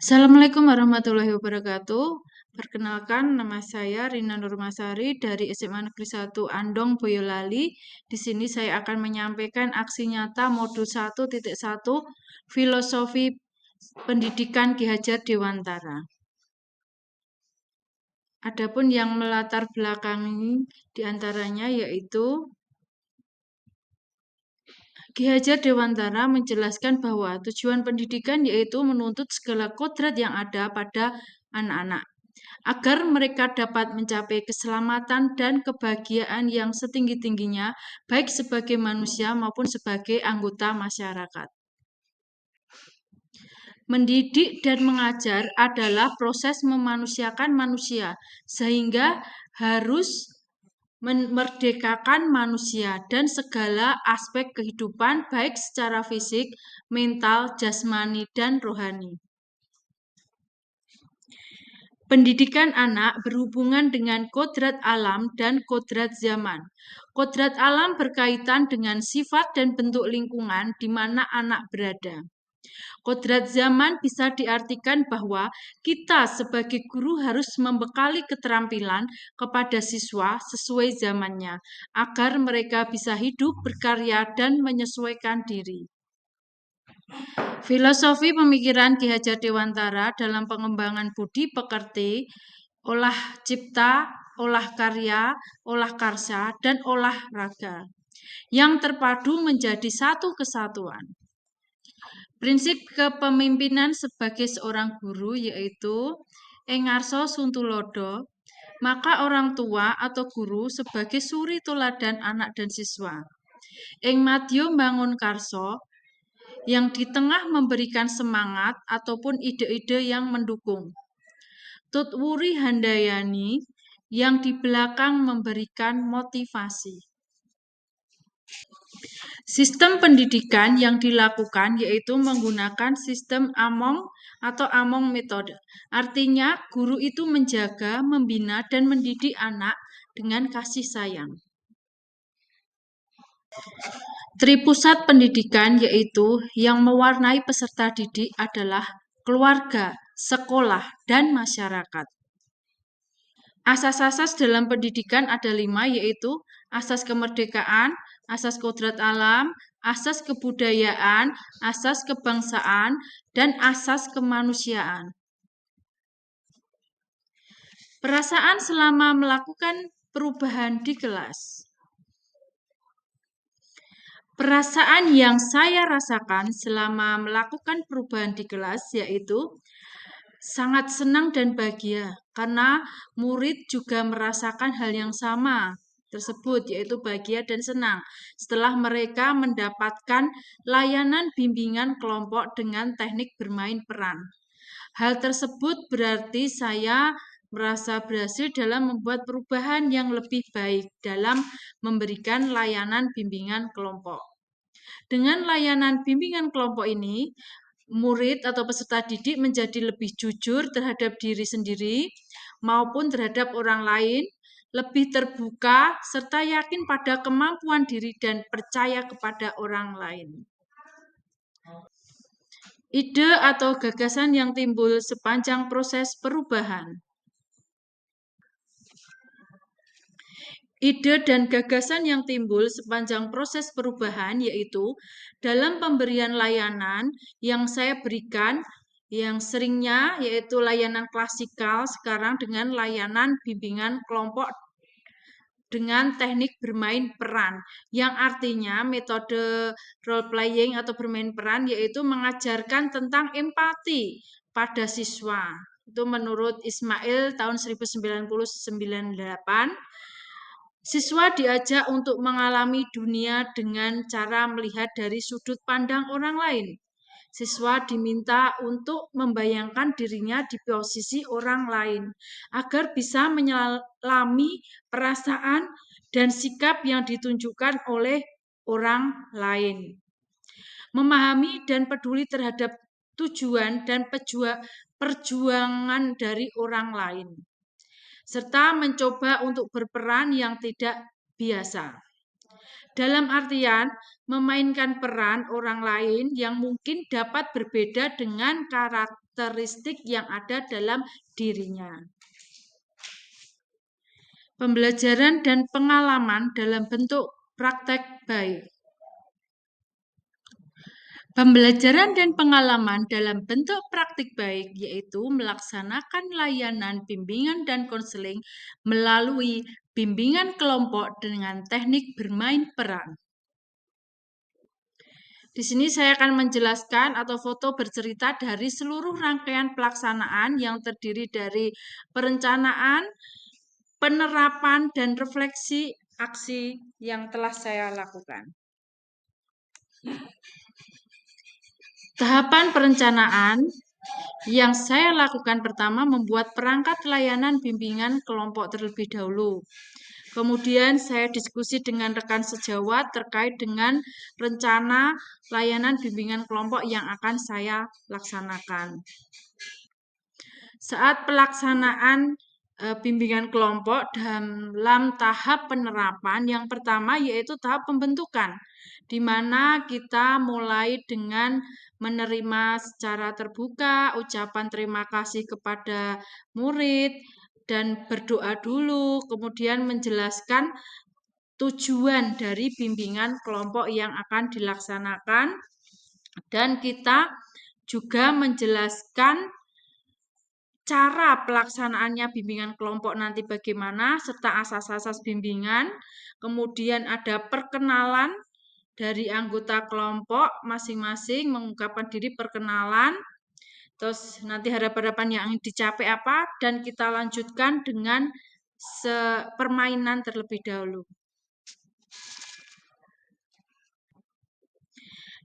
Assalamualaikum warahmatullahi wabarakatuh. Perkenalkan, nama saya Rina Nurmasari dari SMA Negeri 1 Andong, Boyolali. Di sini saya akan menyampaikan aksi nyata modul 1.1 Filosofi Pendidikan Ki Hajar Dewantara. Adapun yang melatar belakangi diantaranya yaitu Ki Hajar Dewantara menjelaskan bahwa tujuan pendidikan yaitu menuntut segala kodrat yang ada pada anak-anak, agar mereka dapat mencapai keselamatan dan kebahagiaan yang setinggi-tingginya, baik sebagai manusia maupun sebagai anggota masyarakat. Mendidik dan mengajar adalah proses memanusiakan manusia, sehingga harus memerdekakan manusia dan segala aspek kehidupan baik secara fisik, mental, jasmani, dan rohani. Pendidikan anak berhubungan dengan kodrat alam dan kodrat zaman. Kodrat alam berkaitan dengan sifat dan bentuk lingkungan di mana anak berada. Kodrat zaman bisa diartikan bahwa kita sebagai guru harus membekali keterampilan kepada siswa sesuai zamannya, agar mereka bisa hidup, berkarya, dan menyesuaikan diri. Filosofi pemikiran Ki Hajar Dewantara dalam pengembangan budi pekerti, olah cipta, olah karya, olah karsa, dan olahraga yang terpadu menjadi satu kesatuan. Prinsip kepemimpinan sebagai seorang guru yaitu Engarso Suntulodo, maka orang tua atau guru sebagai suri toladan anak dan siswa. Ing Madya Bangun Karso, yang di tengah memberikan semangat ataupun ide-ide yang mendukung. Tutwuri Handayani, yang di belakang memberikan motivasi. Sistem pendidikan yang dilakukan yaitu menggunakan sistem Among atau Among metode. Artinya, guru itu menjaga, membina, dan mendidik anak dengan kasih sayang. Tripusat pendidikan yaitu yang mewarnai peserta didik adalah keluarga, sekolah, dan masyarakat. Asas-asas dalam pendidikan ada 5 yaitu asas kemerdekaan, asas kodrat alam, asas kebudayaan, asas kebangsaan, dan asas kemanusiaan. Perasaan selama melakukan perubahan di kelas. Perasaan yang saya rasakan selama melakukan perubahan di kelas yaitu sangat senang dan bahagia karena murid juga merasakan hal yang sama tersebut yaitu bahagia dan senang setelah mereka mendapatkan layanan bimbingan kelompok dengan teknik bermain peran. Hal tersebut berarti saya merasa berhasil dalam membuat perubahan yang lebih baik dalam memberikan layanan bimbingan kelompok. Dengan layanan bimbingan kelompok ini, murid atau peserta didik menjadi lebih jujur terhadap diri sendiri maupun terhadap orang lain, lebih terbuka, serta yakin pada kemampuan diri dan percaya kepada orang lain. Ide atau gagasan yang timbul sepanjang proses perubahan. Ide dan gagasan yang timbul sepanjang proses perubahan yaitu dalam pemberian layanan yang saya berikan yang seringnya yaitu layanan klasikal sekarang dengan layanan bimbingan kelompok dengan teknik bermain peran yang artinya metode role playing atau bermain peran yaitu mengajarkan tentang empati pada siswa. Itu menurut Ismail tahun 1998. Siswa diajak untuk mengalami dunia dengan cara melihat dari sudut pandang orang lain. Siswa diminta untuk membayangkan dirinya di posisi orang lain agar bisa menyelami perasaan dan sikap yang ditunjukkan oleh orang lain. Memahami dan peduli terhadap tujuan dan perjuangan dari orang lain, serta mencoba untuk berperan yang tidak biasa. Dalam artian memainkan peran orang lain yang mungkin dapat berbeda dengan karakteristik yang ada dalam dirinya. Pembelajaran dan pengalaman dalam bentuk praktek baik. Pembelajaran dan pengalaman dalam bentuk praktik baik yaitu melaksanakan layanan bimbingan dan konseling melalui bimbingan kelompok dengan teknik bermain peran. Di sini saya akan menjelaskan atau foto bercerita dari seluruh rangkaian pelaksanaan yang terdiri dari perencanaan, penerapan, dan refleksi aksi yang telah saya lakukan. Tahapan perencanaan yang saya lakukan pertama membuat perangkat layanan bimbingan kelompok terlebih dahulu. Kemudian saya diskusi dengan rekan sejawat terkait dengan rencana layanan bimbingan kelompok yang akan saya laksanakan. Saat pelaksanaan bimbingan kelompok dalam tahap penerapan, yang pertama yaitu tahap pembentukan, di mana kita mulai dengan menerima secara terbuka ucapan terima kasih kepada murid dan berdoa dulu, kemudian menjelaskan tujuan dari bimbingan kelompok yang akan dilaksanakan, dan kita juga menjelaskan cara pelaksanaannya bimbingan kelompok nanti bagaimana, serta asas-asas bimbingan. Kemudian ada perkenalan dari anggota kelompok masing-masing, mengungkapkan diri, perkenalan. Terus nanti harapan-harapan yang ingin dicapai apa, dan kita lanjutkan dengan permainan terlebih dahulu.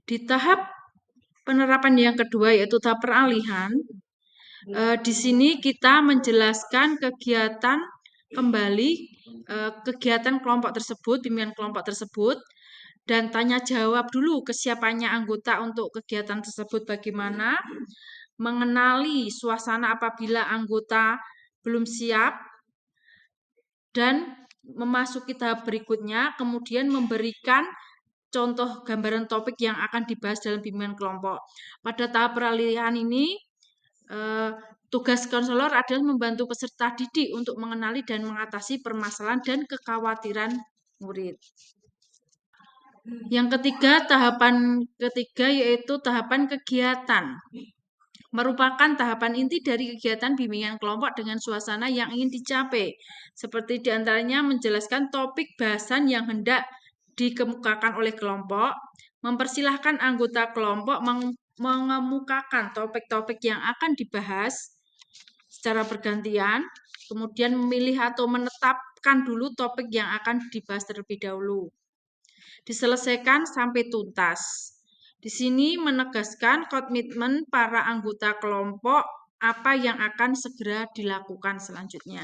Di tahap penerapan yang kedua yaitu tahap peralihan, di sini kita menjelaskan kegiatan kembali, kegiatan kelompok tersebut, bimbingan kelompok tersebut, dan tanya jawab dulu kesiapannya anggota untuk kegiatan tersebut bagaimana, mengenali suasana apabila anggota belum siap, dan memasuki tahap berikutnya, kemudian memberikan contoh gambaran topik yang akan dibahas dalam bimbingan kelompok. Pada tahap peralihan ini, tugas konselor adalah membantu peserta didik untuk mengenali dan mengatasi permasalahan dan kekhawatiran murid. Yang ketiga, tahapan ketiga yaitu tahapan kegiatan. Merupakan tahapan inti dari kegiatan bimbingan kelompok dengan suasana yang ingin dicapai. Seperti diantaranya menjelaskan topik bahasan yang hendak dikemukakan oleh kelompok, mempersilahkan anggota kelompok mengemukakan topik-topik yang akan dibahas secara bergantian, kemudian memilih atau menetapkan dulu topik yang akan dibahas terlebih dahulu. Diselesaikan sampai tuntas. Di sini menegaskan komitmen para anggota kelompok apa yang akan segera dilakukan selanjutnya.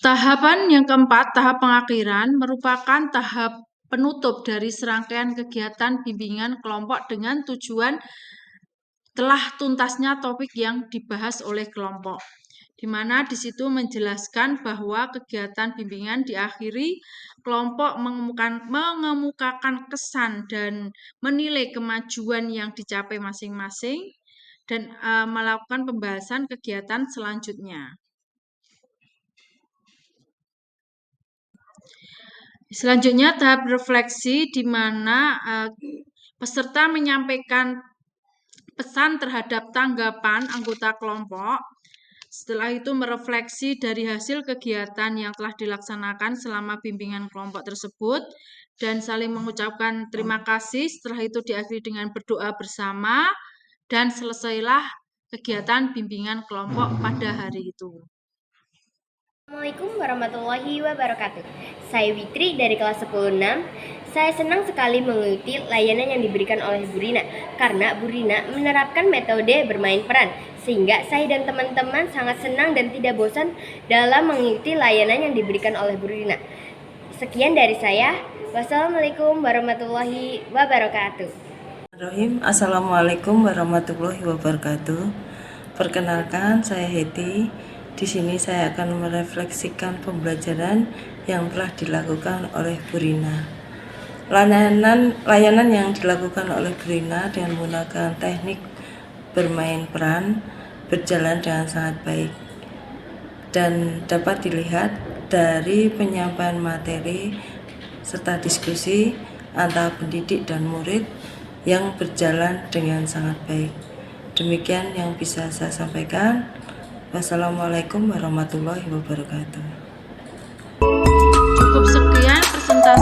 Tahapan yang keempat, tahap pengakhiran, merupakan tahap penutup dari serangkaian kegiatan bimbingan kelompok dengan tujuan telah tuntasnya topik yang dibahas oleh kelompok, di mana di situ menjelaskan bahwa kegiatan bimbingan diakhiri, kelompok mengemukakan kesan dan menilai kemajuan yang dicapai masing-masing, dan melakukan pembahasan kegiatan selanjutnya. Selanjutnya tahap refleksi, di mana peserta menyampaikan pesan terhadap tanggapan anggota kelompok. Setelah itu merefleksi dari hasil kegiatan yang telah dilaksanakan selama bimbingan kelompok tersebut dan saling mengucapkan terima kasih. Setelah itu diakhiri dengan berdoa bersama dan selesailah kegiatan bimbingan kelompok pada hari itu. Assalamualaikum warahmatullahi wabarakatuh. Saya Witri dari kelas 10-6. Saya senang sekali mengikuti layanan yang diberikan oleh Bu Rina karena Bu Rina menerapkan metode bermain peran, sehingga saya dan teman-teman sangat senang dan tidak bosan dalam mengikuti layanan yang diberikan oleh Bu Rina. Sekian dari saya. Wassalamualaikum warahmatullahi wabarakatuh. Assalamualaikum warahmatullahi wabarakatuh. Perkenalkan, saya Heti. Di sini saya akan merefleksikan pembelajaran yang telah dilakukan oleh Bu Rina. Layanan yang dilakukan oleh Bu Rina dengan menggunakan teknik bermain peran berjalan dengan sangat baik dan dapat dilihat dari penyampaian materi serta diskusi antara pendidik dan murid yang berjalan dengan sangat baik. Demikian yang bisa saya sampaikan. Wassalamualaikum warahmatullahi wabarakatuh. Cukup sekian presentasi